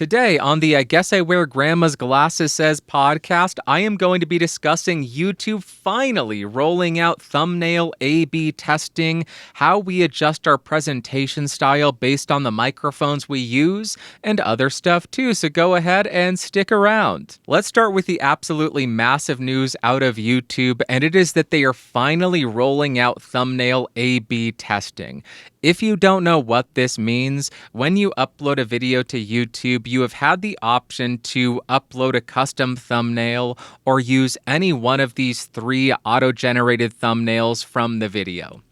Today on the I Guess I Wear Grandma's Glasses Says podcast, I am going to be discussing YouTube finally rolling out thumbnail A/B testing, how we adjust our presentation style based on the microphones we use, and other stuff too, so go ahead and stick around. Let's start with the absolutely massive news out of YouTube, and it is that they are finally rolling out thumbnail A/B testing. If you don't know what this means, when you upload a video to YouTube, you have had the option to upload a custom thumbnail or use any one of these 3 auto-generated thumbnails from the video.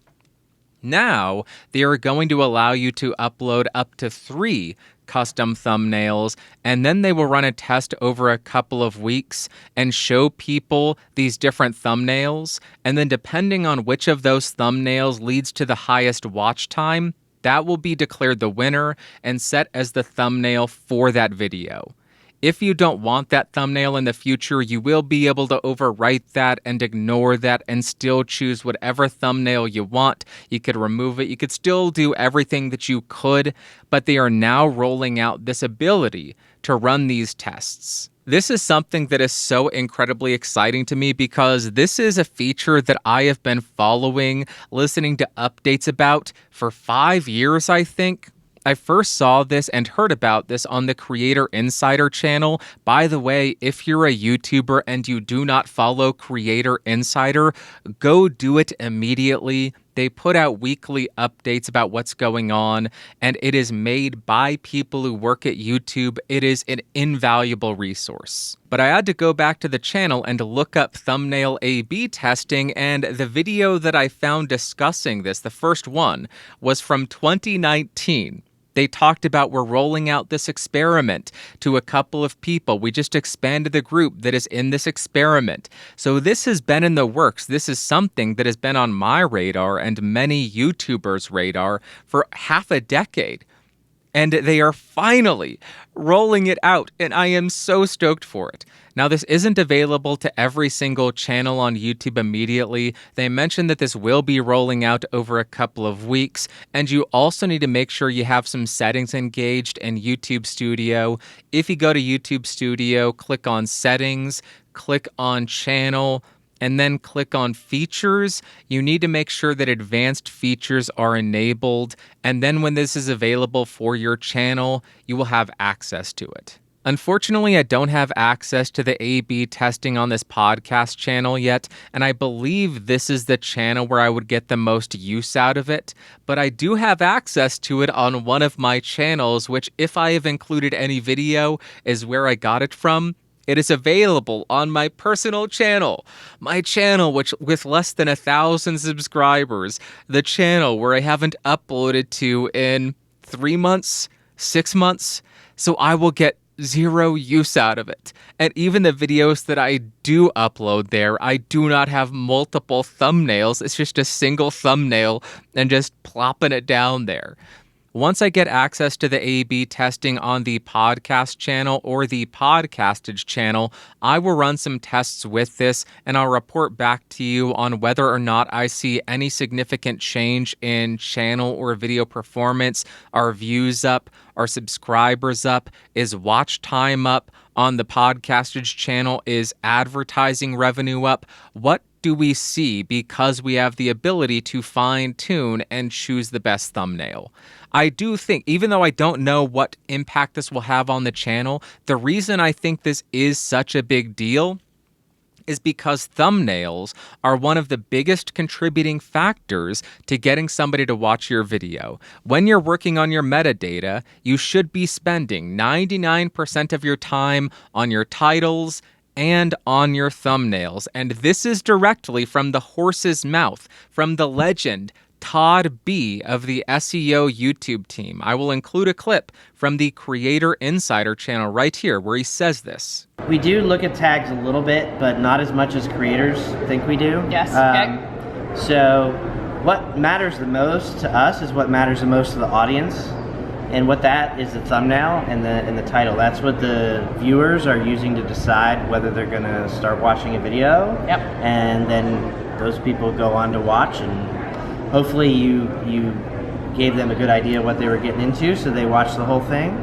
Now, they are going to allow you to upload up to 3 custom thumbnails, and then they will run a test over a couple of weeks and show people these different thumbnails, and then depending on which of those thumbnails leads to the highest watch time, that will be declared the winner and set as the thumbnail for that video. If you don't want that thumbnail in the future, you will be able to overwrite that and ignore that and still choose whatever thumbnail you want. You could remove it. You could still do everything that you could, but they are now rolling out this ability to run these tests. This is something that is so incredibly exciting to me because this is a feature that I have been following, listening to updates about for 5 years, I think. I first saw this and heard about this on the Creator Insider channel. By the way, if you're a YouTuber and you do not follow Creator Insider, go do it immediately. They put out weekly updates about what's going on, and it is made by people who work at YouTube. It is an invaluable resource. But I had to go back to the channel and look up thumbnail A/B testing, and the video that I found discussing this, the first one, was from 2019. They talked about we're rolling out this experiment to a couple of people. We just expanded the group that is in this experiment. So this has been in the works. This is something that has been on my radar and many YouTubers' radar for half a decade. And they are finally rolling it out, and I am so stoked for it. Now, this isn't available to every single channel on YouTube immediately. They mentioned that this will be rolling out over a couple of weeks, and you also need to make sure you have some settings engaged in YouTube Studio. If you go to YouTube Studio, click on Settings, click on Channel, and then click on Features. You need to make sure that advanced features are enabled, and then when this is available for your channel, you will have access to it. Unfortunately, I don't have access to the A/B testing on this podcast channel yet, and I believe this is the channel where I would get the most use out of it, but I do have access to it on one of my channels, which, if I have included any video, is where I got it from. It is available on my personal channel, my channel which with less than 1,000 subscribers, the channel where I haven't uploaded to in 3 months, 6 months, so I will get 0 use out of it. And even the videos that I do upload there, I do not have multiple thumbnails. It's just a single thumbnail and just plopping it down there. Once I get access to the A/B testing on the podcast channel or the Podcastage channel, I will run some tests with this, and I'll report back to you on whether or not I see any significant change in channel or video performance. Are views up? Are subscribers up? Is watch time up on the Podcastage channel? Is advertising revenue up? What do we see because we have the ability to fine-tune and choose the best thumbnail? I do think, even though I don't know what impact this will have on the channel, the reason I think this is such a big deal is because thumbnails are one of the biggest contributing factors to getting somebody to watch your video. When you're working on your metadata, you should be spending 99% of your time on your titles and on your thumbnails. And this is directly from the horse's mouth, from the legend Todd B. of the SEO YouTube team. I will include a clip from the Creator Insider channel right here where he says this. We do look at tags a little bit, but not as much as creators think we do. Yes, okay. So what matters the most to us is what matters the most to the audience. And what that is the thumbnail and the title. That's what the viewers are using to decide whether they're going to start watching a video. Yep. And then those people go on to watch, and hopefully you gave them a good idea what they were getting into, so they watched the whole thing.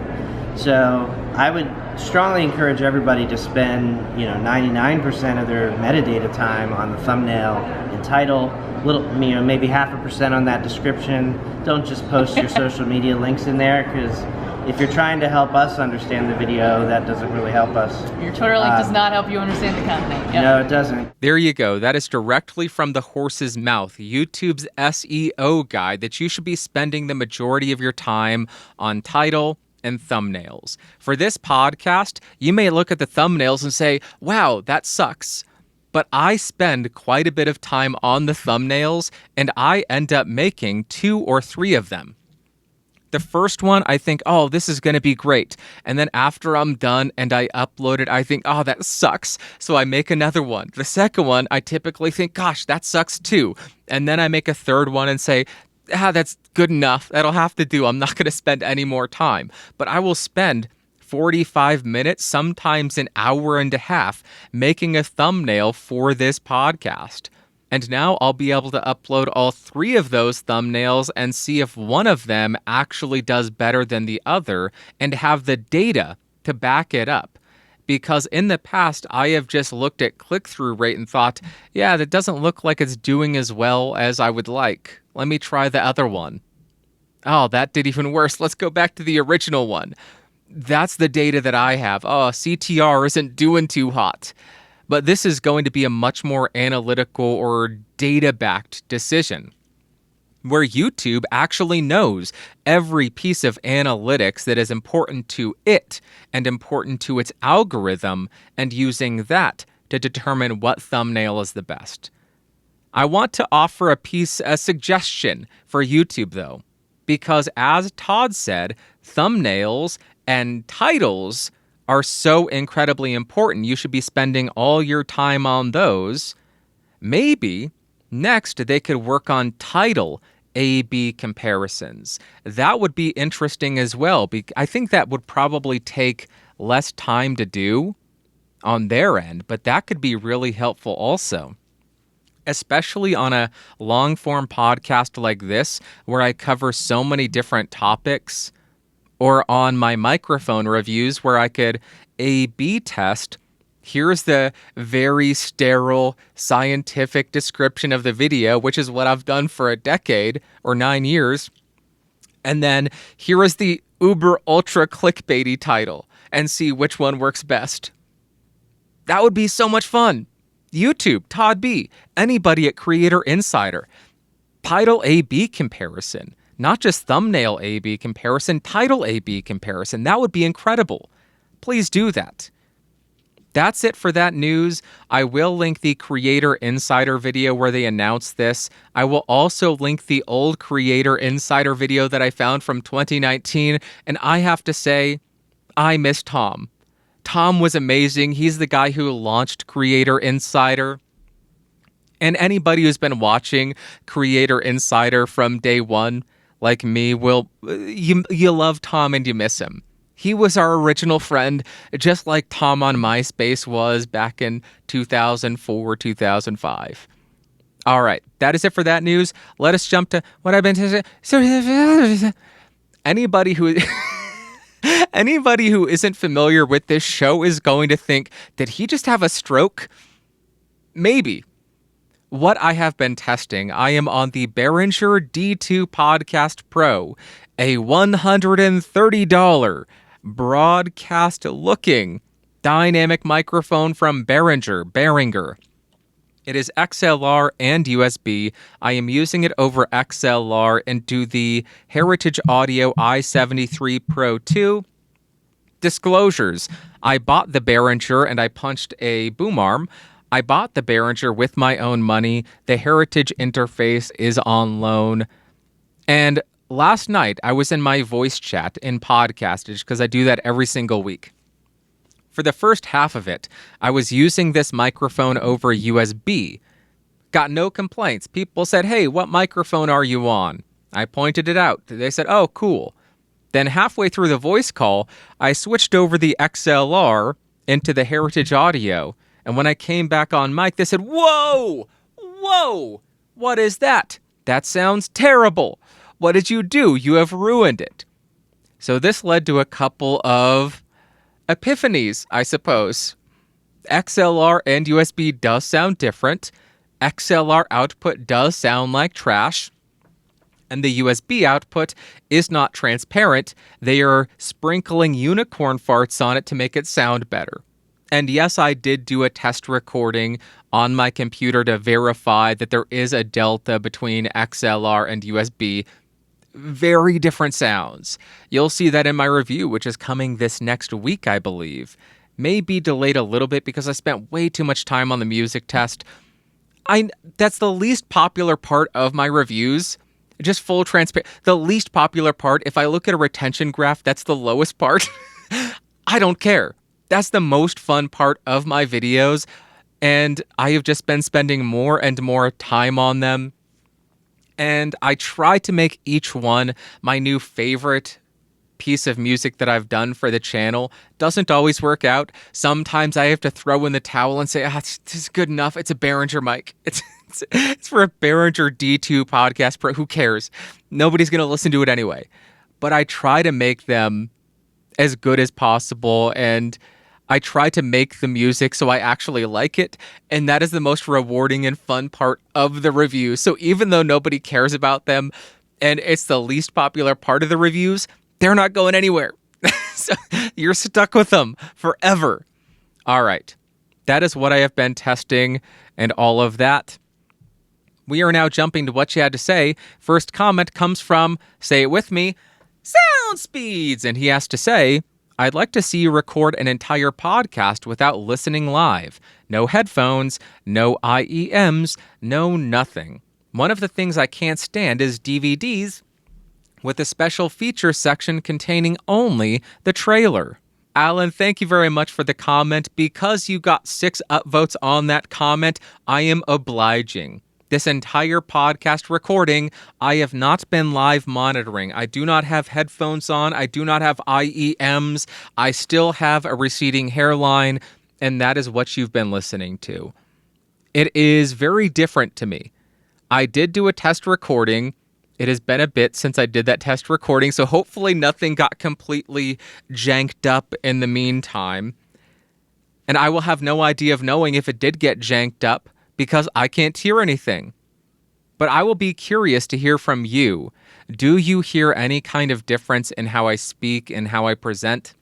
So I would strongly encourage everybody to spend 99% of their metadata time on the thumbnail and title, maybe 0.5% on that description. Don't just post your social media links in there, because if you're trying to help us understand the video, that doesn't really help us. Your Twitter link does not help you understand the content. Yep. No, it doesn't. There you go. That is directly from the horse's mouth, YouTube's SEO guide, that you should be spending the majority of your time on title and thumbnails. For this podcast, you may look at the thumbnails and say, wow, that sucks. But I spend quite a bit of time on the thumbnails, and I end up making 2 or 3 of them. The first one, I think, oh, this is going to be great. And then after I'm done and I upload it, I think, oh, that sucks. So I make another one. The second one, I typically think, gosh, that sucks too. And then I make a third one and say, that's good enough. That'll have to do. I'm not going to spend any more time. But I will spend 45 minutes, sometimes an hour and a half, making a thumbnail for this podcast. And now I'll be able to upload all 3 of those thumbnails and see if one of them actually does better than the other and have the data to back it up. Because in the past, I have just looked at click-through rate and thought, yeah, that doesn't look like it's doing as well as I would like. Let me try the other one. Oh, that did even worse. Let's go back to the original one. That's the data that I have. Oh, CTR isn't doing too hot. But this is going to be a much more analytical or data-backed decision, where YouTube actually knows every piece of analytics that is important to it and important to its algorithm, and using that to determine what thumbnail is the best. I want to offer a suggestion for YouTube, though, because as Todd said, thumbnails and titles are so incredibly important. You should be spending all your time on those. Maybe next they could work on title A/B comparisons. That would be interesting as well. I think that would probably take less time to do on their end, but that could be really helpful also. Especially on a long-form podcast like this, where I cover so many different topics, or on my microphone reviews where I could A/B test. Here's the very sterile scientific description of the video, which is what I've done for a decade or 9 years. And then here is the uber ultra clickbaity title, and see which one works best. That would be so much fun. YouTube, Todd B., anybody at Creator Insider. Title A/B comparison. Not just thumbnail A/B comparison, title A/B comparison. That would be incredible. Please do that. That's it for that news. I will link the Creator Insider video where they announced this. I will also link the old Creator Insider video that I found from 2019. And I have to say, I miss Tom. Tom was amazing. He's the guy who launched Creator Insider. And anybody who's been watching Creator Insider from day one, like me, you love Tom and you miss him. He was our original friend, just like Tom on MySpace was back in 2004, 2005. All right, that is it for that news. Let us jump to what I've been saying. Anybody who isn't familiar with this show is going to think, did he just have a stroke? Maybe. What I have been testing, I am on the Behringer D2 Podcast Pro, a $130 broadcast-looking dynamic microphone from Behringer. It is XLR and USB. I am using it over XLR into the Heritage Audio i73 Pro 2. Disclosures. I bought the Behringer and I punched a boom arm. I bought the Behringer with my own money. The Heritage interface is on loan. And last night, I was in my voice chat in Podcastage, because I do that every single week. For the first half of it, I was using this microphone over USB. Got no complaints. People said, hey, what microphone are you on? I pointed it out. They said, oh, cool. Then halfway through the voice call, I switched over the XLR into the Heritage Audio. And when I came back on mic, they said, whoa, what is that? That sounds terrible. What did you do? You have ruined it. So this led to a couple of epiphanies, I suppose. XLR and USB does sound different. XLR output does sound like trash. And the USB output is not transparent. They are sprinkling unicorn farts on it to make it sound better. And yes, I did do a test recording on my computer to verify that there is a delta between XLR and USB. Very different sounds. You'll see that in my review, which is coming this next week, I believe. May be delayed a little bit because I spent way too much time on the music test. That's the least popular part of my reviews. Just full transparent. The least popular part, if I look at a retention graph, that's the lowest part. I don't care. That's the most fun part of my videos. And I have just been spending more and more time on them. And I try to make each one my new favorite piece of music that I've done for the channel. Doesn't always work out. Sometimes I have to throw in the towel and say, this is good enough. It's a Behringer mic. It's for a Behringer D2 Podcast Pro. Who cares? Nobody's going to listen to it anyway. But I try to make them as good as possible, and I try to make the music so I actually like it, and that is the most rewarding and fun part of the review. So even though nobody cares about them, and it's the least popular part of the reviews, they're not going anywhere. So you're stuck with them forever. All right. That is what I have been testing and all of that. We are now jumping to what you had to say. First comment comes from, say it with me, Sound Speeds. And he has to say, I'd like to see you record an entire podcast without listening live. No headphones, no IEMs, no nothing. One of the things I can't stand is DVDs with a special feature section containing only the trailer. Alan, thank you very much for the comment. Because you got 6 upvotes on that comment, I am obliging. This entire podcast recording, I have not been live monitoring. I do not have headphones on. I do not have IEMs. I still have a receding hairline, and that is what you've been listening to. It is very different to me. I did do a test recording. It has been a bit since I did that test recording, so hopefully nothing got completely janked up in the meantime. And I will have no idea of knowing if it did get janked up, because I can't hear anything. But I will be curious to hear from you. Do you hear any kind of difference in how I speak and how I present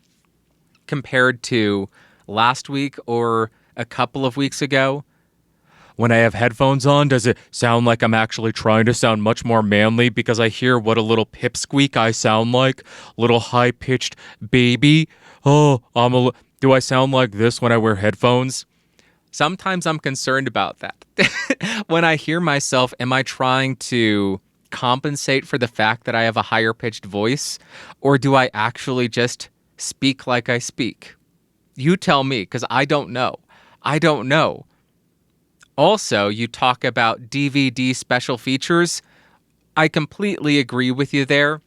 compared to last week or a couple of weeks ago? When I have headphones on, does it sound like I'm actually trying to sound much more manly because I hear what a little pipsqueak I sound like? Little high-pitched baby? Oh, do I sound like this when I wear headphones? Sometimes I'm concerned about that. When I hear myself, am I trying to compensate for the fact that I have a higher pitched voice? Or do I actually just speak like I speak? You tell me, because I don't know. I don't know. Also, you talk about DVD special features. I completely agree with you there.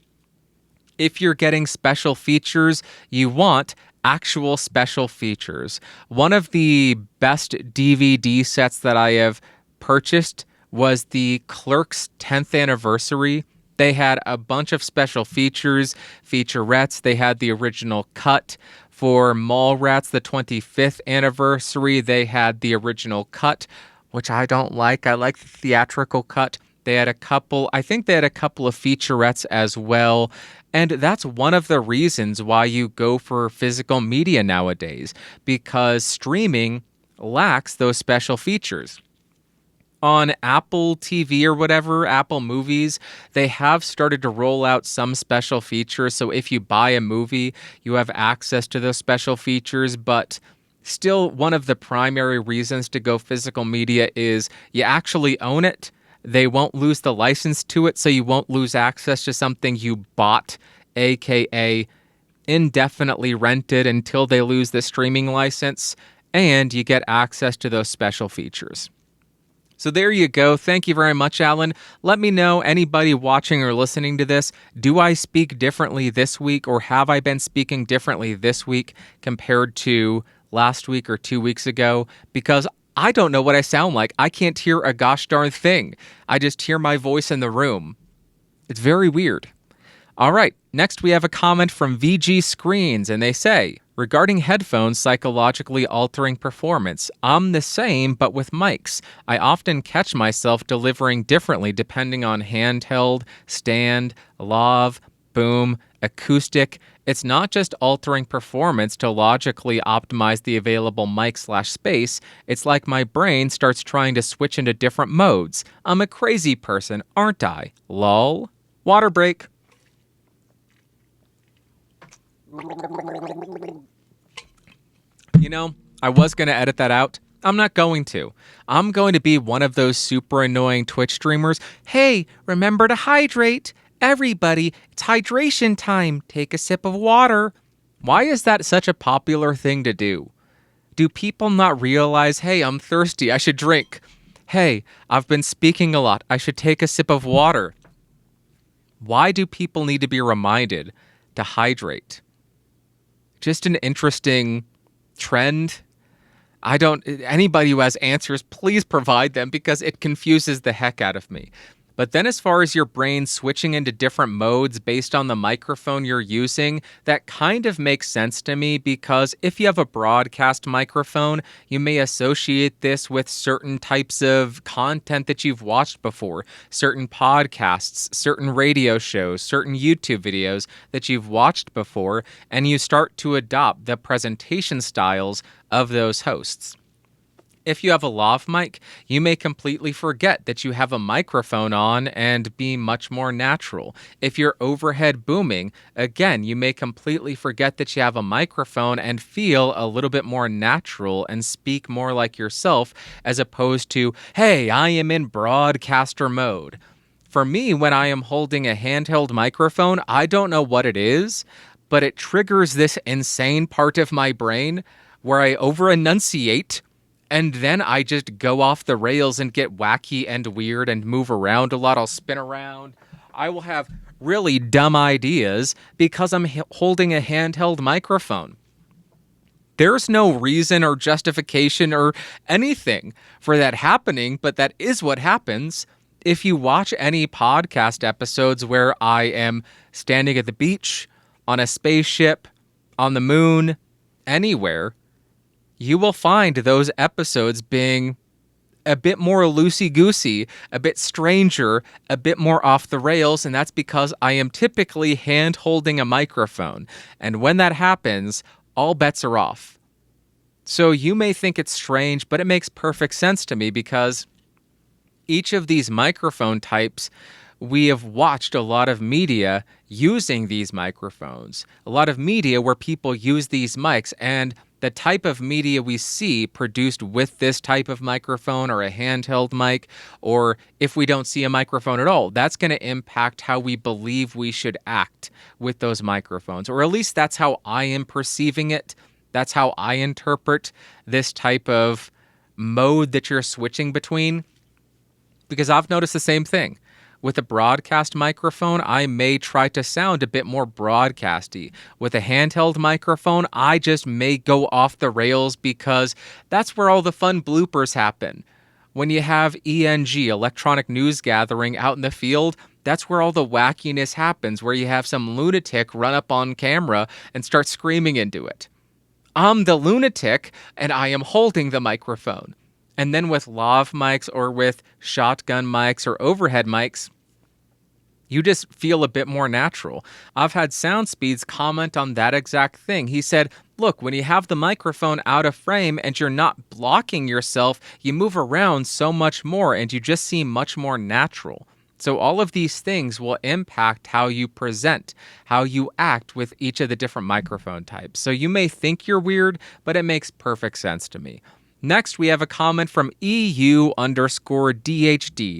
If you're getting special features, you want actual special features. One of the best DVD sets that I have purchased was the Clerks 10th anniversary. They had a bunch of special features, featurettes. They had the original cut. For Mallrats, the 25th anniversary, they had the original cut, which I don't like. I like the theatrical cut. They had a couple of featurettes as well. And that's one of the reasons why you go for physical media nowadays, because streaming lacks those special features. On Apple TV or whatever, Apple Movies, they have started to roll out some special features. So if you buy a movie, you have access to those special features. But still, one of the primary reasons to go physical media is you actually own it. They won't lose the license to it, so you won't lose access to something you bought, aka indefinitely rented until they lose the streaming license, and you get access to those special features. So there you go. Thank you very much, Alan. Let me know, anybody watching or listening to this, do I speak differently this week, or have I been speaking differently this week compared to last week or 2 weeks ago? Because I don't know what I sound like. I can't hear a gosh darn thing. I just hear my voice in the room. It's very weird. All right, next we have a comment from VG Screens, and they say, Regarding headphones psychologically altering performance, I'm the same but with mics. I often catch myself delivering differently depending on handheld, stand, lav, boom, acoustic. It's not just altering performance to logically optimize the available mic/space. It's like my brain starts trying to switch into different modes. I'm a crazy person, aren't I? Lol. Water break. You know, I was going to edit that out. I'm not going to. I'm going to be one of those super annoying Twitch streamers. Hey, remember to hydrate. Everybody, it's hydration time. Take a sip of water. Why is that such a popular thing to do? Do people not realize, hey, I'm thirsty, I should drink. Hey, I've been speaking a lot, I should take a sip of water. Why do people need to be reminded to hydrate? Just an interesting trend. Anybody who has answers, please provide them because it confuses the heck out of me. But then as far as your brain switching into different modes based on the microphone you're using, that kind of makes sense to me because if you have a broadcast microphone, you may associate this with certain types of content that you've watched before, certain podcasts, certain radio shows, certain YouTube videos that you've watched before, and you start to adopt the presentation styles of those hosts. If you have a lav mic, you may completely forget that you have a microphone on and be much more natural. If you're overhead booming, again, you may completely forget that you have a microphone and feel a little bit more natural and speak more like yourself as opposed to, hey, I am in broadcaster mode. For me, when I am holding a handheld microphone, I don't know what it is, but it triggers this insane part of my brain where I over-enunciate. And then I just go off the rails and get wacky and weird and move around a lot. I'll spin around. I will have really dumb ideas because I'm holding a handheld microphone. There's no reason or justification or anything for that happening, but that is what happens. If you watch any podcast episodes where I am standing at the beach, on a spaceship, on the moon, anywhere, you will find those episodes being a bit more loosey-goosey, a bit stranger, a bit more off the rails, and that's because I am typically hand-holding a microphone. And when that happens, all bets are off. So you may think it's strange, but it makes perfect sense to me because each of these microphone types, we have watched a lot of media using these microphones. A lot of media where people use these mics, and the type of media we see produced with this type of microphone or a handheld mic, or if we don't see a microphone at all, that's going to impact how we believe we should act with those microphones. Or at least that's how I am perceiving it. That's how I interpret this type of mode that you're switching between. Because I've noticed the same thing. With a broadcast microphone, I may try to sound a bit more broadcasty. With a handheld microphone, I just may go off the rails because that's where all the fun bloopers happen. When you have ENG, electronic news gathering, out in the field, that's where all the wackiness happens, where you have some lunatic run up on camera and start screaming into it. I'm the lunatic, and I am holding the microphone. And then with lav mics or with shotgun mics or overhead mics, you just feel a bit more natural. I've had SoundSpeeds comment on that exact thing. He said, look, when you have the microphone out of frame and you're not blocking yourself, you move around so much more and you just seem much more natural. So all of these things will impact how you present, how you act with each of the different microphone types. So you may think you're weird, but it makes perfect sense to me. Next, we have a comment from EU_DHD.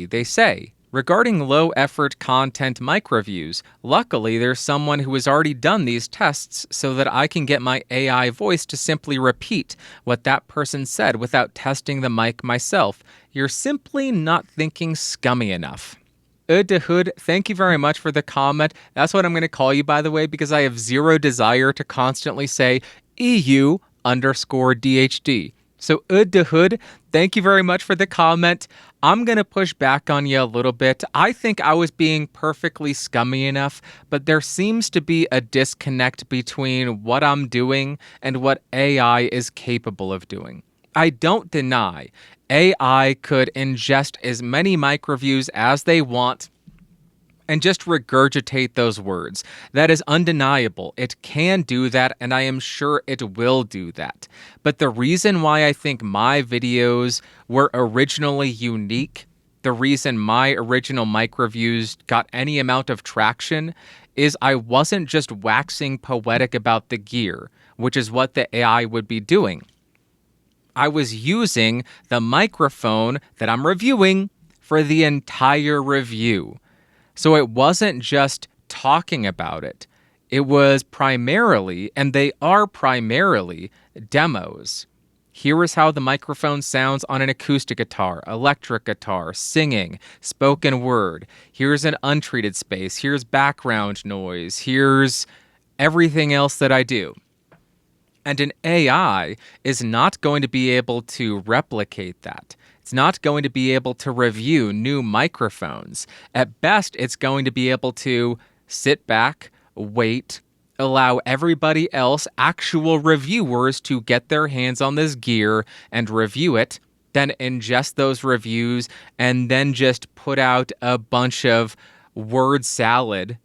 They say, regarding low-effort content mic reviews, luckily there's someone who has already done these tests so that I can get my AI voice to simply repeat what that person said without testing the mic myself. You're simply not thinking scummy enough. Hood, thank you very much for the comment. That's what I'm going to call you, by the way, because I have zero desire to constantly say EU_DHD. So Hood, thank you very much for the comment. I'm going to push back on you a little bit. I think I was being perfectly scummy enough, but there seems to be a disconnect between what I'm doing and what AI is capable of doing. I don't deny AI could ingest as many microviews as they want and just regurgitate those words. That is undeniable. It can do that, and I am sure it will do that. But the reason why I think my videos were originally unique, the reason my original microviews got any amount of traction, is I wasn't just waxing poetic about the gear, which is what the AI would be doing. I was using the microphone that I'm reviewing for the entire review. So it wasn't just talking about it. It was primarily, and they are primarily, demos. Here is how the microphone sounds on an acoustic guitar, electric guitar, singing, spoken word. Here's an untreated space. Here's background noise. Here's everything else that I do. And an AI is not going to be able to replicate that. It's not going to be able to review new microphones. At best, it's going to be able to sit back, wait, allow everybody else, actual reviewers, to get their hands on this gear and review it, then ingest those reviews, and then just put out a bunch of word salad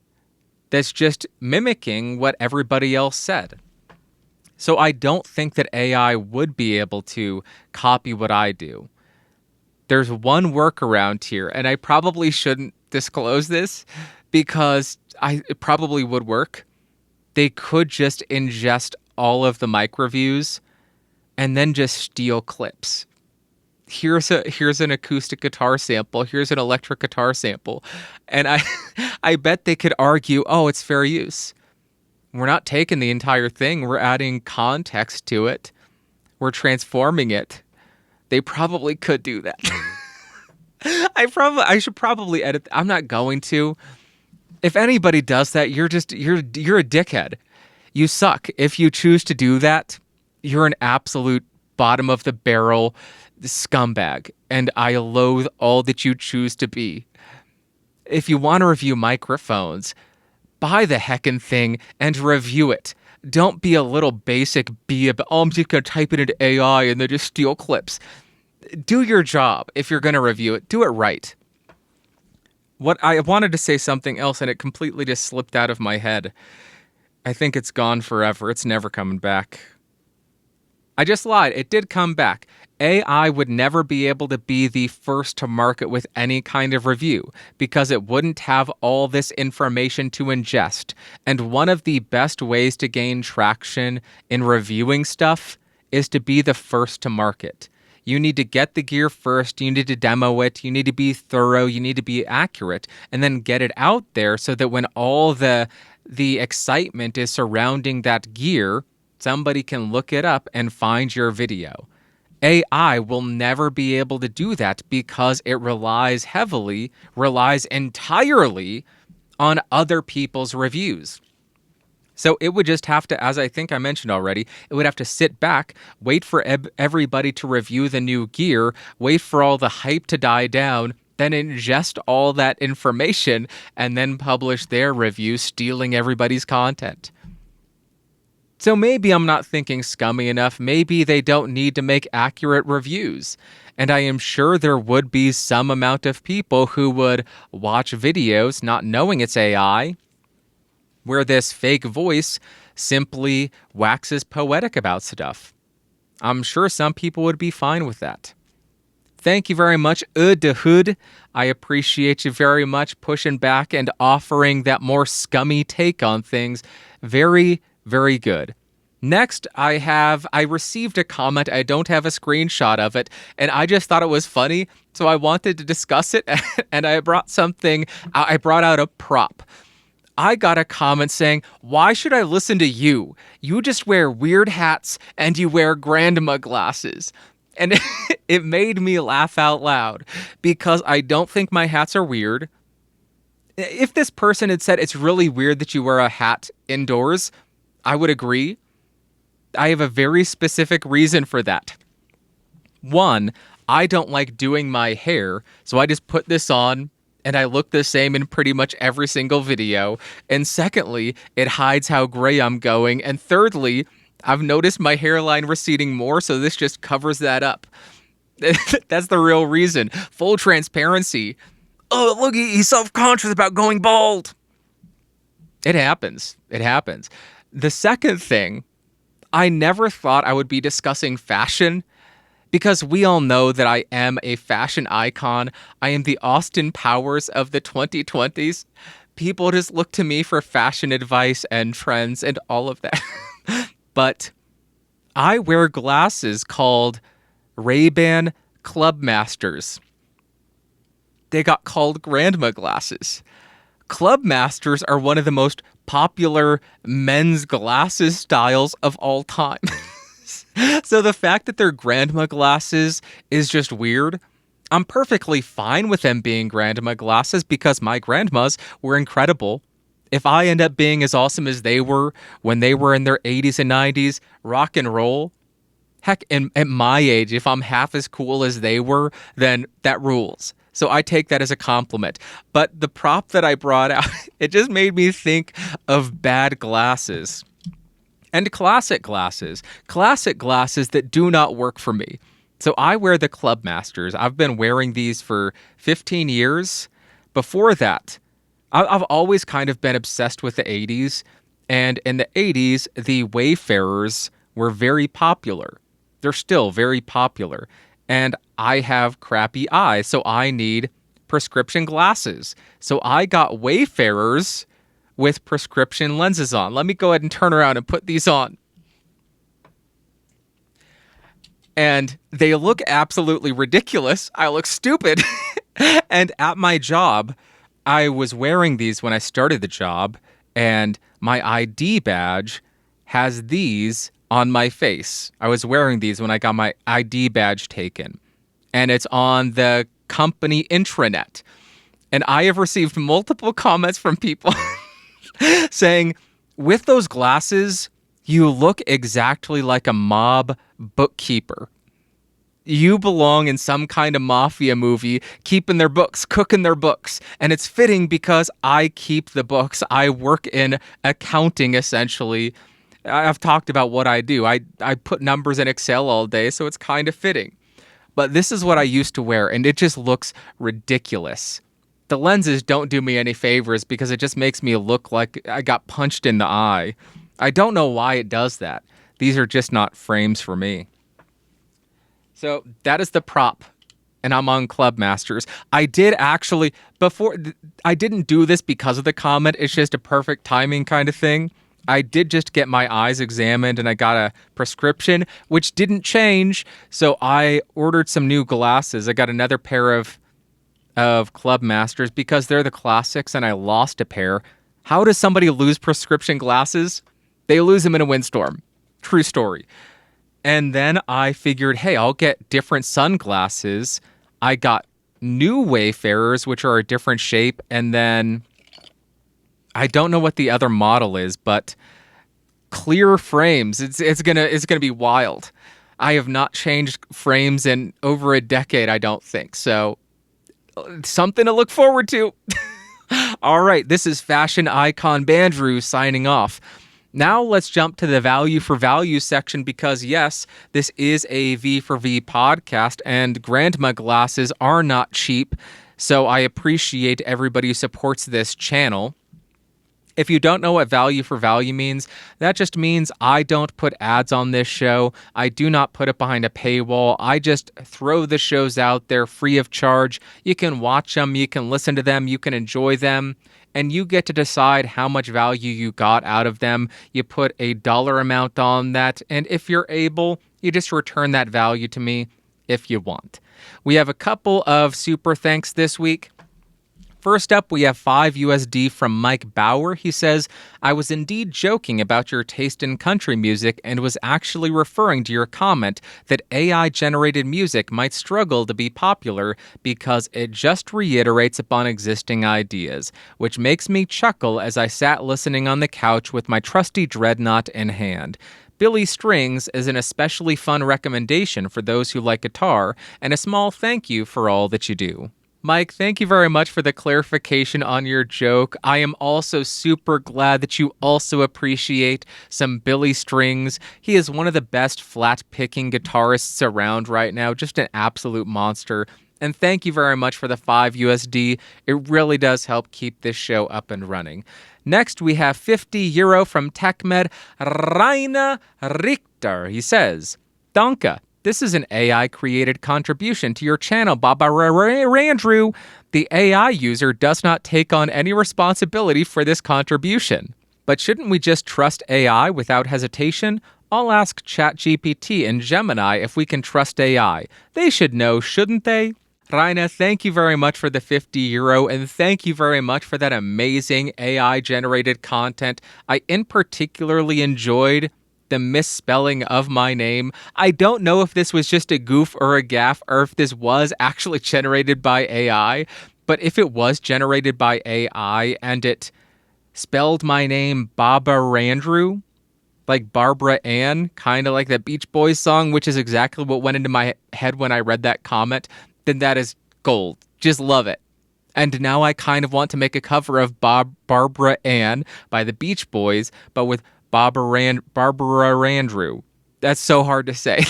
that's just mimicking what everybody else said. So I don't think that AI would be able to copy what I do. There's one workaround here, and I probably shouldn't disclose this because it probably would work. They could just ingest all of the mic reviews and then just steal clips. Here's an acoustic guitar sample. Here's an electric guitar sample. And I bet they could argue, oh, it's fair use. We're not taking the entire thing. We're adding context to it. We're transforming it. They probably could do that. I should probably edit. I'm not going to. If anybody does that, you're a dickhead. You suck. If you choose to do that, you're an absolute bottom of the barrel scumbag, and I loathe all that you choose to be. If you want to review microphones, buy the heckin' thing and review it. Don't be a little basic I'm just going to type it into AI and then just steal clips. Do your job. If you're going to review it, do it right. What I wanted to say something else and it completely just slipped out of my head. I think it's gone forever. It's never coming back. I just lied. It did come back. AI would never be able to be the first to market with any kind of review because it wouldn't have all this information to ingest. And one of the best ways to gain traction in reviewing stuff is to be the first to market. You need to get the gear first, you need to demo it, you need to be thorough, you need to be accurate, and then get it out there so that when all the excitement is surrounding that gear, somebody can look it up and find your video. AI will never be able to do that because it relies entirely on other people's reviews. So it would just have to, as I think I mentioned already, it would have to sit back, wait for everybody to review the new gear, wait for all the hype to die down, then ingest all that information, and then publish their review, stealing everybody's content. So maybe I'm not thinking scummy enough. Maybe they don't need to make accurate reviews. And I am sure there would be some amount of people who would watch videos not knowing it's AI, where this fake voice simply waxes poetic about stuff. I'm sure some people would be fine with that. Thank you very much, de Hood. I appreciate you very much pushing back and offering that more scummy take on things. Very, very good. Next, I received a comment. I don't have a screenshot of it, and I just thought it was funny, so I wanted to discuss it, and I brought out a prop. I got a comment saying, "Why should I listen to you? You just wear weird hats and you wear grandma glasses." And it made me laugh out loud because I don't think my hats are weird. If this person had said it's really weird that you wear a hat indoors, I would agree. I have a very specific reason for that. One, I don't like doing my hair, so I just put this on and I look the same in pretty much every single video. And secondly, it hides how gray I'm going. And thirdly, I've noticed my hairline receding more, so this just covers that up. That's the real reason. Full transparency. Oh, look, he's self-conscious about going bald. It happens. It happens. The second thing, I never thought I would be discussing fashion, because we all know that I am a fashion icon. I am the Austin Powers of the 2020s. People just look to me for fashion advice and trends and all of that. But I wear glasses called Ray-Ban Clubmasters. They got called grandma glasses. Clubmasters are one of the most popular men's glasses styles of all time. So the fact that they're grandma glasses is just weird. I'm perfectly fine with them being grandma glasses because my grandmas were incredible. If I end up being as awesome as they were when they were in their 80s and 90s, rock and roll, heck, at my age, if I'm half as cool as they were, then that rules. So I take that as a compliment. But the prop that I brought out, it just made me think of bad glasses. And classic glasses that do not work for me. So I wear the Clubmasters. I've been wearing these for 15 years. Before that, I've always kind of been obsessed with the 80s. And in the 80s, the Wayfarers were very popular. They're still very popular. And I have crappy eyes, so I need prescription glasses. So I got Wayfarers with prescription lenses on. Let me go ahead and turn around and put these on. And they look absolutely ridiculous. I look stupid. And at my job, I was wearing these when I started the job, and my ID badge has these on my face. I was wearing these when I got my ID badge taken. And it's on the company intranet. And I have received multiple comments from people saying, with those glasses, you look exactly like a mob bookkeeper. You belong in some kind of mafia movie, keeping their books, cooking their books. And it's fitting because I keep the books. I work in accounting, essentially. I've talked about what I do. I put numbers in Excel all day, so it's kind of fitting. But this is what I used to wear, and it just looks ridiculous. The lenses don't do me any favors because it just makes me look like I got punched in the eye. I don't know why it does that. These are just not frames for me. So that is the prop, and I'm on Clubmasters. I did actually, I didn't do this because of the comment. It's just a perfect timing kind of thing. I did just get my eyes examined, and I got a prescription, which didn't change. So I ordered some new glasses. I got another pair of Clubmasters because they're the classics, and I lost a pair. How does somebody lose prescription glasses? They lose them in a windstorm. True story. And then I figured, hey, I'll get different sunglasses. I got new Wayfarers, which are a different shape, and then I don't know what the other model is, but clear frames. It's gonna be wild. I have not changed frames in over a decade, I don't think. So something to look forward to. All right, this is fashion icon Bandrew signing off. Now let's jump to the value for value section because, yes, this is a V for V podcast and grandma glasses are not cheap, so I appreciate everybody who supports this channel. If you don't know what value for value means, that just means I don't put ads on this show. I do not put it behind a paywall. I just throw the shows out there free of charge. You can watch them, you can listen to them, you can enjoy them, and you get to decide how much value you got out of them. You put a dollar amount on that, and if you're able, you just return that value to me if you want. We have a couple of super thanks this week. First up, we have $5 from Mike Bauer. He says, I was indeed joking about your taste in country music and was actually referring to your comment that AI-generated music might struggle to be popular because it just reiterates upon existing ideas, which makes me chuckle as I sat listening on the couch with my trusty dreadnought in hand. Billy Strings is an especially fun recommendation for those who like guitar, and a small thank you for all that you do. Mike, thank you very much for the clarification on your joke. I am also super glad that you also appreciate some Billy Strings. He is one of the best flat-picking guitarists around right now, just an absolute monster. And thank you very much for the 5 USD. It really does help keep this show up and running. Next, we have €50 from TechMed Rainer Richter. He says, Danke. This is an AI-created contribution to your channel, Bandrew. The AI user does not take on any responsibility for this contribution. But shouldn't we just trust AI without hesitation? I'll ask ChatGPT and Gemini if we can trust AI. They should know, shouldn't they? Raina, thank you very much for the €50, and thank you very much for that amazing AI-generated content. I particularly enjoyed the misspelling of my name. I don't know if this was just a goof or a gaffe, or if this was actually generated by AI, but if it was generated by AI and it spelled my name Bandrew, like Barbara Ann, kind of like that Beach Boys song, which is exactly what went into my head when I read that comment, then that is gold. Just love it. And now I kind of want to make a cover of Barbara Ann by the Beach Boys, but with Barbara Andrew. That's so hard to say.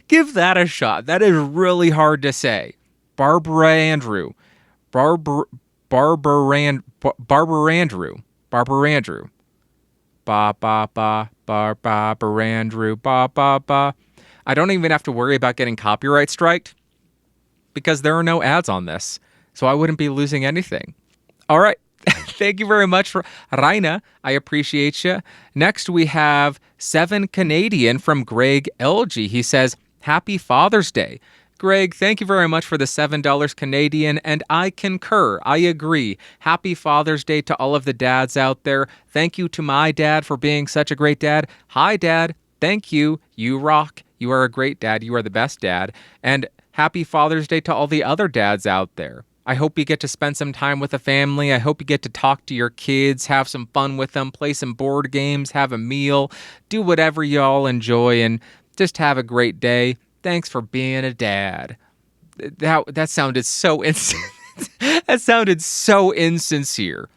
Give that a shot. That is really hard to say. Barbara Andrew. Barbara Andrew. Barbara Andrew. Barbara Andrew. I don't even have to worry about getting copyright striked because there are no ads on this, so I wouldn't be losing anything. All right. Thank you very much for Raina. I appreciate you. Next, we have 7 Canadian from Greg LG. He says, Happy Father's Day. Greg, thank you very much for the $7 Canadian, and I concur. I agree. Happy Father's Day to all of the dads out there. Thank you to my dad for being such a great dad. Hi, Dad. Thank you. You rock. You are a great dad. You are the best dad. And happy Father's Day to all the other dads out there. I hope you get to spend some time with the family. I hope you get to talk to your kids, have some fun with them, play some board games, have a meal, do whatever y'all enjoy, and just have a great day. Thanks for being a dad. That sounded so that sounded so insincere.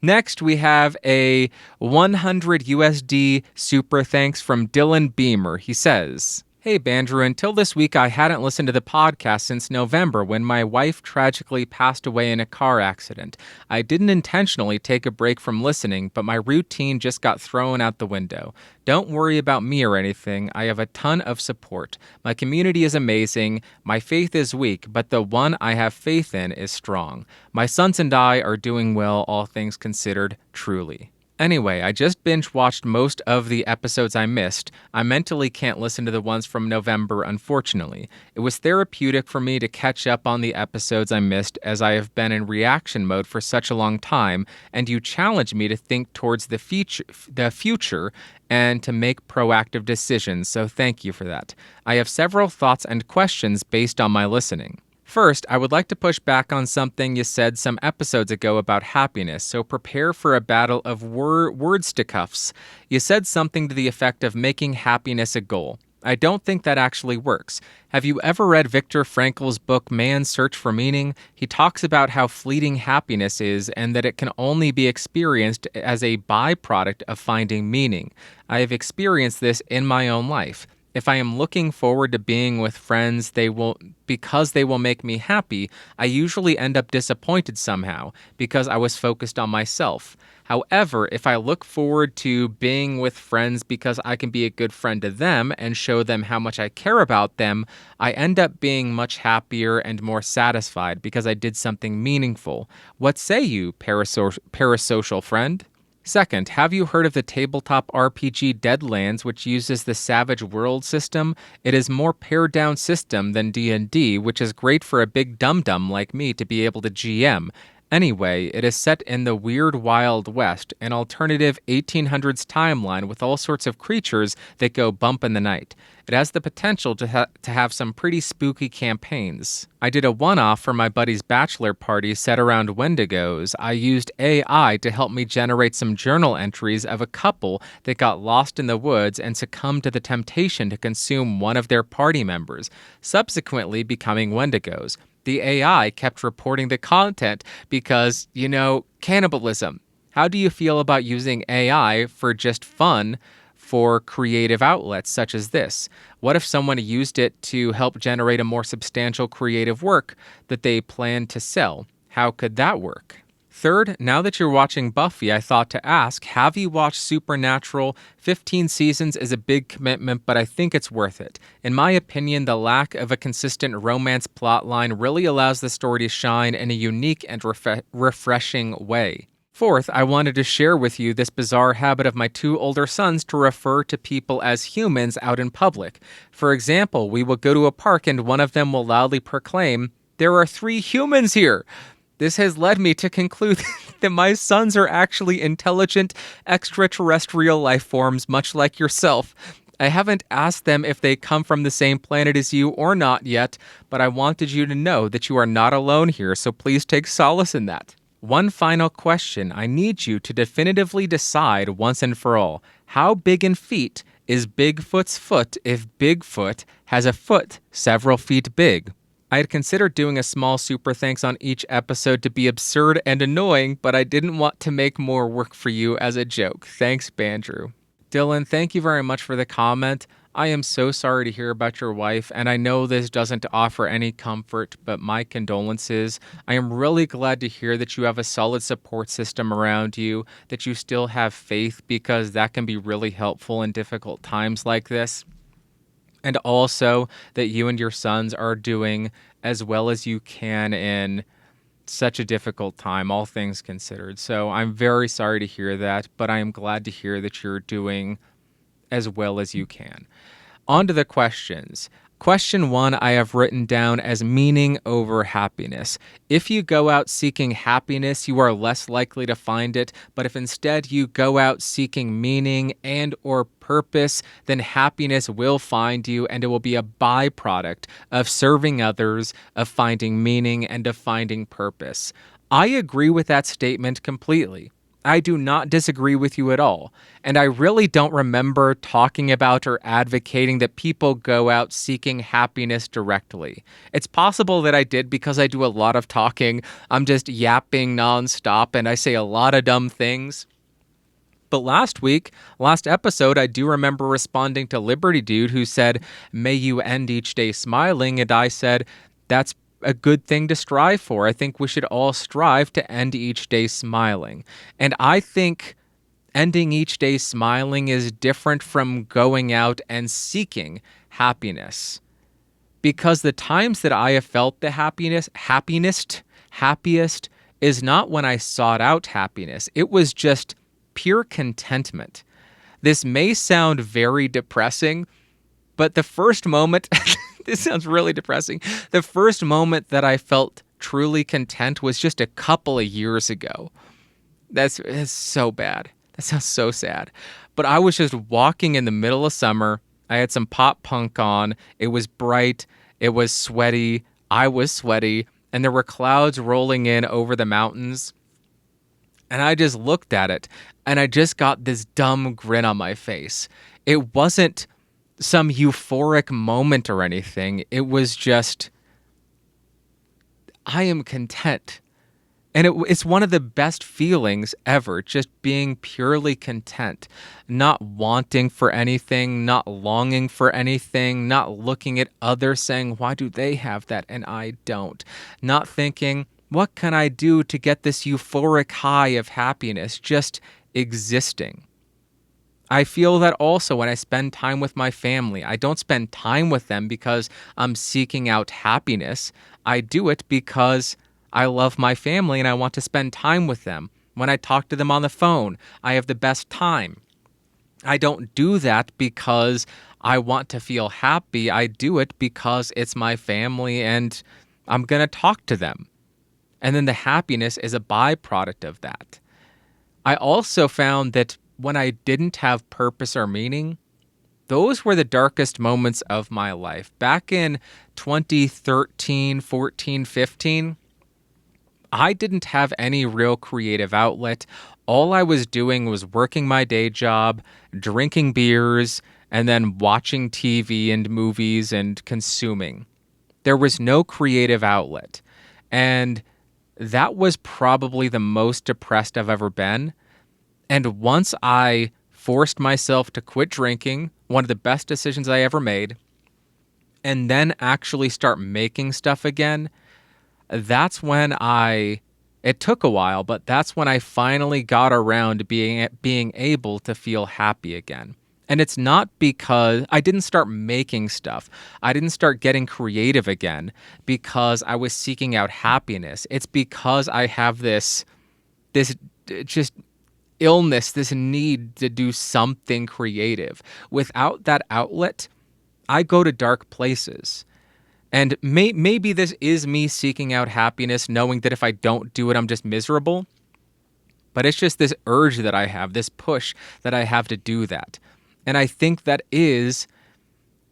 Next, we have a 100 USD super thanks from Dylan Beamer. He says, Hey, Bandrew, until this week, I hadn't listened to the podcast since November when my wife tragically passed away in a car accident. I didn't intentionally take a break from listening, but my routine just got thrown out the window. Don't worry about me or anything. I have a ton of support. My community is amazing. My faith is weak, but the one I have faith in is strong. My sons and I are doing well, all things considered, truly. Anyway, I just binge-watched most of the episodes I missed. I mentally can't listen to the ones from November, unfortunately. It was therapeutic for me to catch up on the episodes I missed, as I have been in reaction mode for such a long time, and you challenged me to think towards the future and to make proactive decisions, so thank you for that. I have several thoughts and questions based on my listening. First, I would like to push back on something you said some episodes ago about happiness, so prepare for a battle of wordsticuffs. You said something to the effect of making happiness a goal. I don't think that actually works. Have you ever read Viktor Frankl's book, Man's Search for Meaning? He talks about how fleeting happiness is and that it can only be experienced as a byproduct of finding meaning. I have experienced this in my own life. If I am looking forward to being with friends because they will make me happy, I usually end up disappointed somehow because I was focused on myself. However, if I look forward to being with friends because I can be a good friend to them and show them how much I care about them, I end up being much happier and more satisfied because I did something meaningful. What say you, parasocial friend? Second, have you heard of the tabletop RPG Deadlands, which uses the Savage World system? It is more pared-down system than D&D, which is great for a big dum-dum like me to be able to GM. Anyway, it is set in the weird Wild West, an alternative 1800s timeline with all sorts of creatures that go bump in the night. It has the potential to have some pretty spooky campaigns. I did a one-off for my buddy's bachelor party set around Wendigos. I used AI to help me generate some journal entries of a couple that got lost in the woods and succumbed to the temptation to consume one of their party members, subsequently becoming Wendigos. The AI kept reporting the content because, cannibalism. How do you feel about using AI for just fun for creative outlets such as this? What if someone used it to help generate a more substantial creative work that they plan to sell? How could that work? Third, now that you're watching Buffy, I thought to ask, have you watched Supernatural? 15 seasons is a big commitment, but I think it's worth it. In my opinion, the lack of a consistent romance plotline really allows the story to shine in a unique and refreshing way. Fourth, I wanted to share with you this bizarre habit of my two older sons to refer to people as humans out in public. For example, we will go to a park and one of them will loudly proclaim, "There are 3 humans here." This has led me to conclude that my sons are actually intelligent extraterrestrial life forms, much like yourself. I haven't asked them if they come from the same planet as you or not yet, but I wanted you to know that you are not alone here, so please take solace in that. One final question. I need you to definitively decide once and for all, how big in feet is Bigfoot's foot if Bigfoot has a foot several feet big? I had considered doing a small super thanks on each episode to be absurd and annoying, but I didn't want to make more work for you as a joke. Thanks, Bandrew. Dylan, thank you very much for the comment. I am so sorry to hear about your wife, and I know this doesn't offer any comfort, but my condolences. I am really glad to hear that you have a solid support system around you, that you still have faith, because that can be really helpful in difficult times like this. And also that you and your sons are doing as well as you can in such a difficult time, all things considered. So I'm very sorry to hear that, but I am glad to hear that you're doing as well as you can. On to the questions. Question 1 I have written down as meaning over happiness. If you go out seeking happiness, you are less likely to find it, but if instead you go out seeking meaning and or purpose, then happiness will find you, and it will be a byproduct of serving others, of finding meaning, and of finding purpose. I agree with that statement completely. I do not disagree with you at all, and I really don't remember talking about or advocating that people go out seeking happiness directly. It's possible that I did because I do a lot of talking. I'm just yapping nonstop, and I say a lot of dumb things. But last episode, I do remember responding to Liberty Dude who said, "May you end each day smiling," and I said, "That's a good thing to strive for. I think we should all strive to end each day smiling." And I think ending each day smiling is different from going out and seeking happiness. Because the times that I have felt the happiest is not when I sought out happiness. It was just pure contentment. This may sound very depressing, but the first moment this sounds really depressing. The first moment that I felt truly content was just a couple of years ago. That's so bad. That sounds so sad. But I was just walking in the middle of summer. I had some pop punk on. It was bright. It was sweaty. I was sweaty. And there were clouds rolling in over the mountains. And I just looked at it. And I just got this dumb grin on my face. It wasn't some euphoric moment or anything. It was just, I am content. And it's one of the best feelings ever, just being purely content, not wanting for anything, not longing for anything, not looking at others saying, why do they have that and I don't? Not thinking, what can I do to get this euphoric high of happiness? Just existing. I feel that also when I spend time with my family. I don't spend time with them because I'm seeking out happiness. I do it because I love my family and I want to spend time with them. When I talk to them on the phone, I have the best time. I don't do that because I want to feel happy. I do it because it's my family and I'm going to talk to them. And then the happiness is a byproduct of that. I also found that when I didn't have purpose or meaning, those were the darkest moments of my life. Back in 2013, 14, 15, I didn't have any real creative outlet. All I was doing was working my day job, drinking beers, and then watching TV and movies and consuming. There was no creative outlet. And that was probably the most depressed I've ever been. And once I forced myself to quit drinking, one of the best decisions I ever made, and then actually start making stuff again, that's when it took a while, but that's when I finally got around to being able to feel happy again. And it's not because I didn't start making stuff. I didn't start getting creative again because I was seeking out happiness. It's because I have this just illness, this need to do something creative. Without that outlet, I go to dark places. And maybe this is me seeking out happiness, knowing that if I don't do it, I'm just miserable. But it's just this urge that I have, this push that I have to do that. And I think that is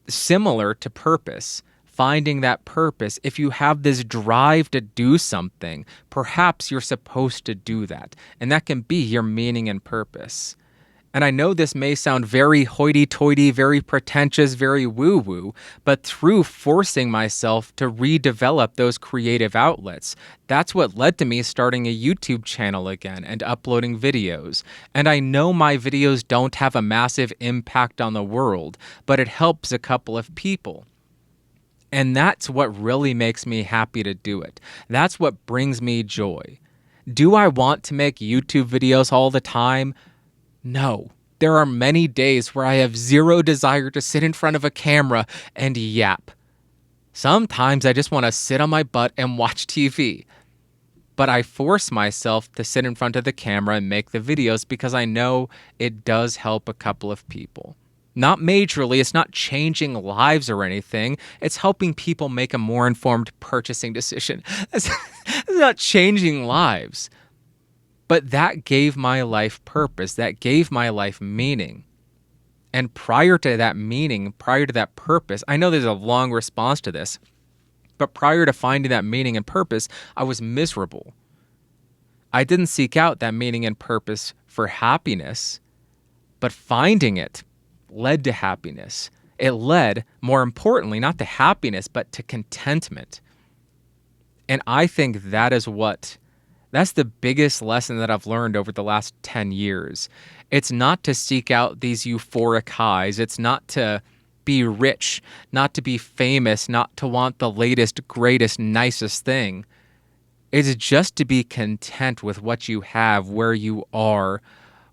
similar to purpose. Finding that purpose, if you have this drive to do something, perhaps you're supposed to do that. And that can be your meaning and purpose. And I know this may sound very hoity-toity, very pretentious, very woo-woo, but through forcing myself to redevelop those creative outlets, that's what led to me starting a YouTube channel again and uploading videos. And I know my videos don't have a massive impact on the world, but it helps a couple of people. And that's what really makes me happy to do it. That's what brings me joy. Do I want to make YouTube videos all the time? No. There are many days where I have zero desire to sit in front of a camera and yap. Sometimes I just want to sit on my butt and watch TV. But I force myself to sit in front of the camera and make the videos because I know it does help a couple of people. Not majorly, it's not changing lives or anything. It's helping people make a more informed purchasing decision. It's not changing lives. But that gave my life purpose. That gave my life meaning. And prior to that meaning, prior to that purpose, I know there's a long response to this, but prior to finding that meaning and purpose, I was miserable. I didn't seek out that meaning and purpose for happiness, but finding it led to happiness. It led, more importantly, not to happiness, but to contentment. And I think that's the biggest lesson that I've learned over the last 10 years. It's not to seek out these euphoric highs. It's not to be rich, not to be famous, not to want the latest, greatest, nicest thing. It's just to be content with what you have, where you are,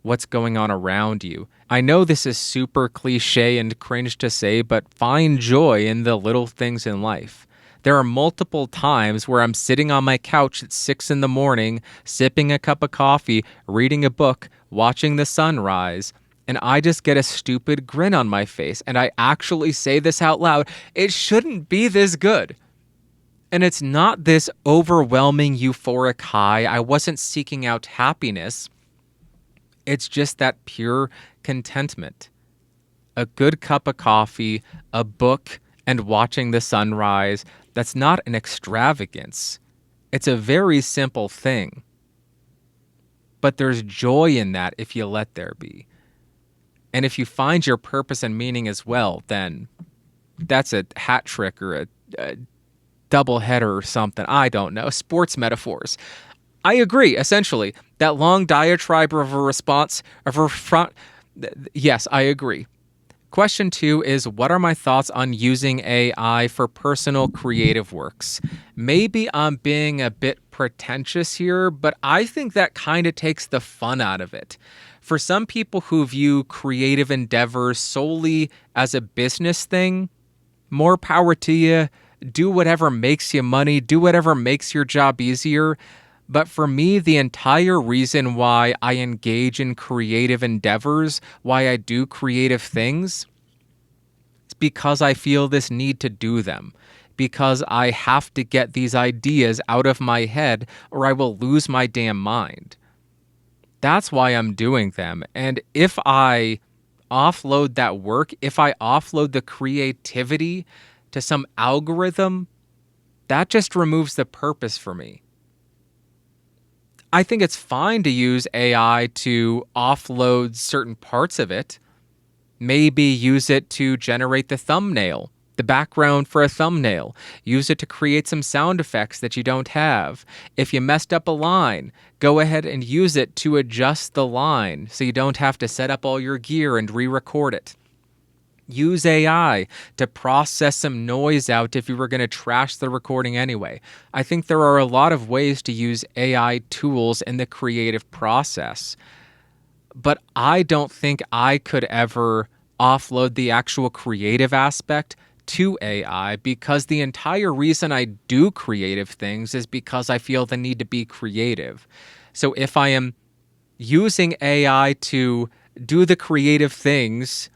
what's going on around you. I know this is super cliche and cringe to say, but find joy in the little things in life. There are multiple times where I'm sitting on my couch at 6 a.m, sipping a cup of coffee, reading a book, watching the sunrise, and I just get a stupid grin on my face, and I actually say this out loud, it shouldn't be this good. And it's not this overwhelming euphoric high. I wasn't seeking out happiness. It's just that pure contentment. A good cup of coffee, a book, and watching the sunrise. That's not an extravagance. It's a very simple thing. But there's joy in that if you let there be. And if you find your purpose and meaning as well, then that's a hat trick or a double header or something. I don't know. Sports metaphors. I agree, essentially. That long diatribe of a response, yes, I agree. Question 2 is, what are my thoughts on using AI for personal creative works? Maybe I'm being a bit pretentious here, but I think that kind of takes the fun out of it. For some people who view creative endeavors solely as a business thing, more power to you. Do whatever makes you money. Do whatever makes your job easier. But for me, the entire reason why I engage in creative endeavors, why I do creative things, is because I feel this need to do them. because I have to get these ideas out of my head or I will lose my damn mind. That's why I'm doing them. And if I offload that work, if I offload the creativity to some algorithm, that just removes the purpose for me. I think it's fine to use AI to offload certain parts of it. Maybe use it to generate the thumbnail, the background for a thumbnail. Use it to create some sound effects that you don't have. If you messed up a line, go ahead and use it to adjust the line so you don't have to set up all your gear and re-record it. Use AI to process some noise out if you were going to trash the recording anyway. I think there are a lot of ways to use AI tools in the creative process. But I don't think I could ever offload the actual creative aspect to AI, because the entire reason I do creative things is because I feel the need to be creative. So if I am using AI to do the creative things,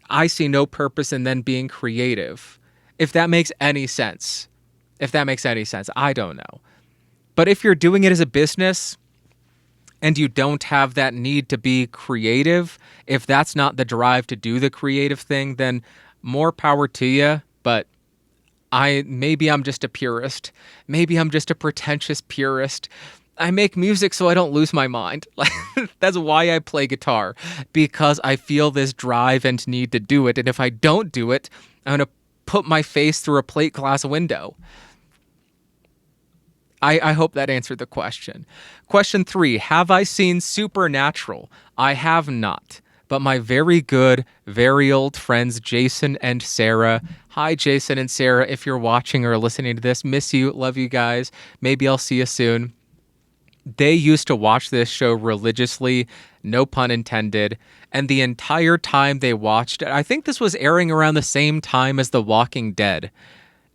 I see no purpose in then being creative. If that makes any sense. I don't know. But if you're doing it as a business and you don't have that need to be creative, if that's not the drive to do the creative thing, then more power to you. But maybe I'm just a purist. Maybe I'm just a pretentious purist. I make music so I don't lose my mind. That's why I play guitar, because I feel this drive and need to do it. And if I don't do it, I'm going to put my face through a plate glass window. I hope that answered the question. Question 3, have I seen Supernatural? I have not. But my very good, very old friends, Jason and Sarah. Hi, Jason and Sarah, if you're watching or listening to this. Miss you, love you guys. Maybe I'll see you soon. They used to watch this show religiously, no pun intended, and the entire time they watched it, I think this was airing around the same time as The Walking Dead,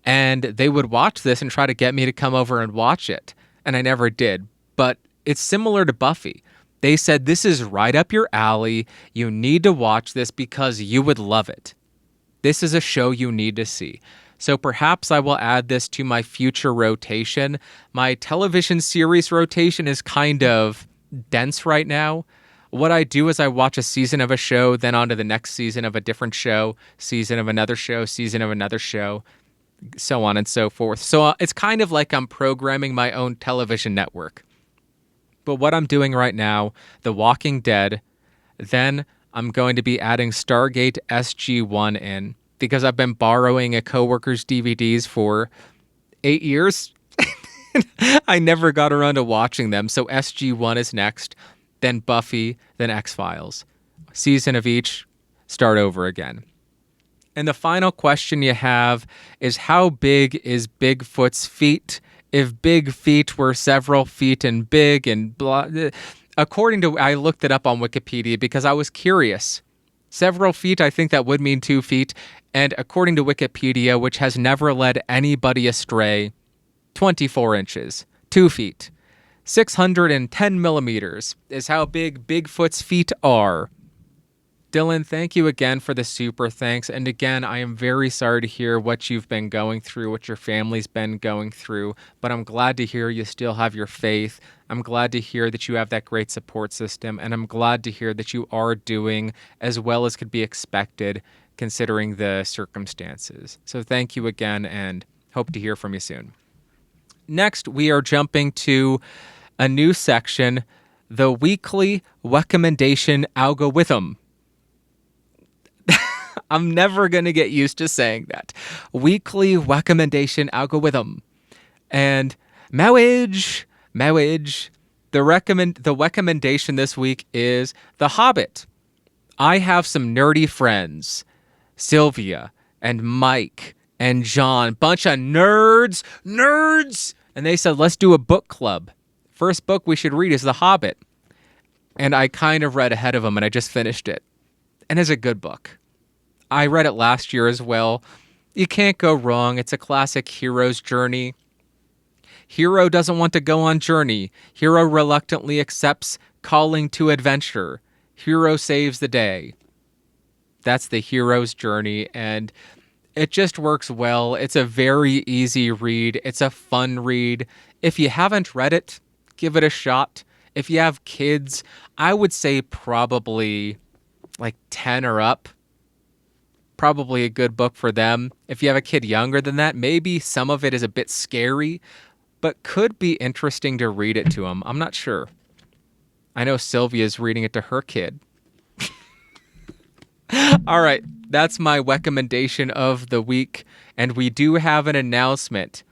and they would watch this and try to get me to come over and watch it, and I never did, but it's similar to Buffy. They said, this is right up your alley, you need to watch this because you would love it. This is a show you need to see. So perhaps I will add this to my future rotation. My television series rotation is kind of dense right now. What I do is I watch a season of a show, then on to the next season of a different show, season of another show, season of another show, so on and so forth. So it's kind of like I'm programming my own television network. But what I'm doing right now, The Walking Dead, then I'm going to be adding Stargate SG-1 in, because I've been borrowing a coworker's DVDs for 8 years. I never got around to watching them. So SG-1 is next, then Buffy, then X-Files. Season of each, start over again. And the final question you have is, how big is Bigfoot's feet? If big feet were several feet and big and blah. According to, I looked it up on Wikipedia because I was curious. Several feet, I think that would mean 2 feet. And according to Wikipedia, which has never led anybody astray, 24 inches, 2 feet, 610 millimeters is how big Bigfoot's feet are. Dylan, thank you again for the super thanks. And again, I am very sorry to hear what you've been going through, what your family's been going through, but I'm glad to hear you still have your faith. I'm glad to hear that you have that great support system, and I'm glad to hear that you are doing as well as could be expected considering the circumstances. So thank you again, and hope to hear from you soon. Next, we are jumping to a new section, the weekly Weckomendation Algowithm. I'm never going to get used to saying that. Weekly Weckomendation Algowithm. And Mowage. The recommendation this week is The Hobbit. I have some nerdy friends, Sylvia and Mike and John, bunch of nerds. And they said, let's do a book club. First book we should read is The Hobbit. And I kind of read ahead of them, and I just finished it. And it's a good book. I read it last year as well. You can't go wrong. It's a classic hero's journey. Hero doesn't want to go on journey. Hero reluctantly accepts calling to adventure. Hero saves the day. That's the hero's journey. And It just works well. It's a very easy read. It's a fun read. If you haven't read it, give it a shot. If you have kids, I would say probably like 10 or up. Probably a good book for them. If you have a kid younger than that, maybe some of it is a bit scary, but could be interesting to read it to them. I'm not sure. I know Sylvia's reading it to her kid. All right, that's my recommendation of the week, and we do have an announcement.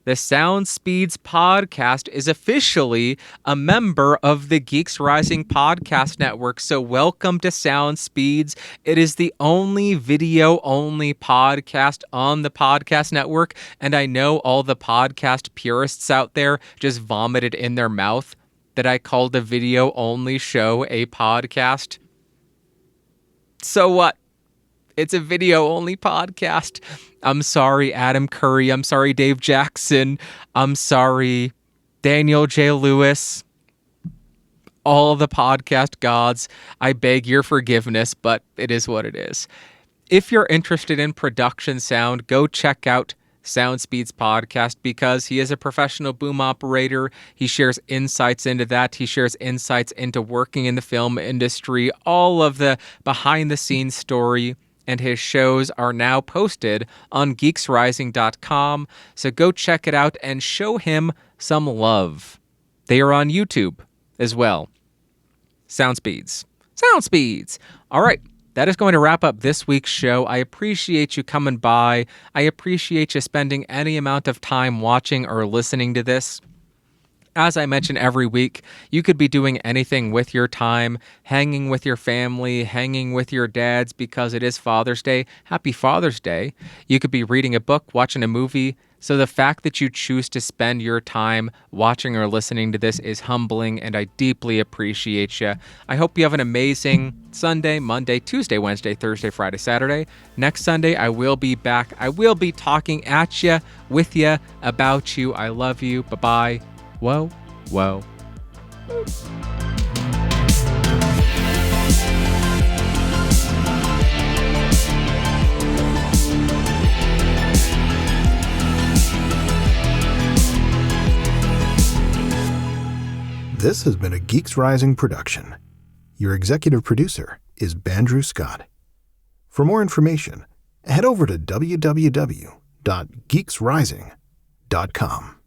The Sound Speeds podcast is officially a member of the Geeks Rising podcast network, so welcome to Sound Speeds. It is the only video-only podcast on the podcast network, and I know all the podcast purists out there just vomited in their mouth that I called a video-only show a podcast. So what? It's a video-only podcast. I'm sorry, Adam Curry. I'm sorry, Dave Jackson. I'm sorry, Daniel J. Lewis. All the podcast gods. I beg your forgiveness, but it is what it is. If you're interested in production sound, go check out Sound Speeds podcast because he is a professional boom operator. He shares insights into that. He shares insights into working in the film industry, all of the behind-the-scenes story. And his shows are now posted on geeksrising.com, so go check it out and show him some love. They are on YouTube as well. Sound Speeds. All right, that is going to wrap up this week's show. I appreciate you coming by. I appreciate you spending any amount of time watching or listening to this. As I mention every week, you could be doing anything with your time, hanging with your family, hanging with your dads because it is Father's Day. Happy Father's Day. You could be reading a book, watching a movie. So the fact that you choose to spend your time watching or listening to this is humbling, and I deeply appreciate you. I hope you have an amazing Sunday, Monday, Tuesday, Wednesday, Thursday, Friday, Saturday. Next Sunday, I will be back. I will be talking at you, with you, about you. I love you. Bye-bye. Whoa, whoa. This has been a Geeks Rising production. Your executive producer is Bandrew Scott. For more information, head over to www.geeksrising.com.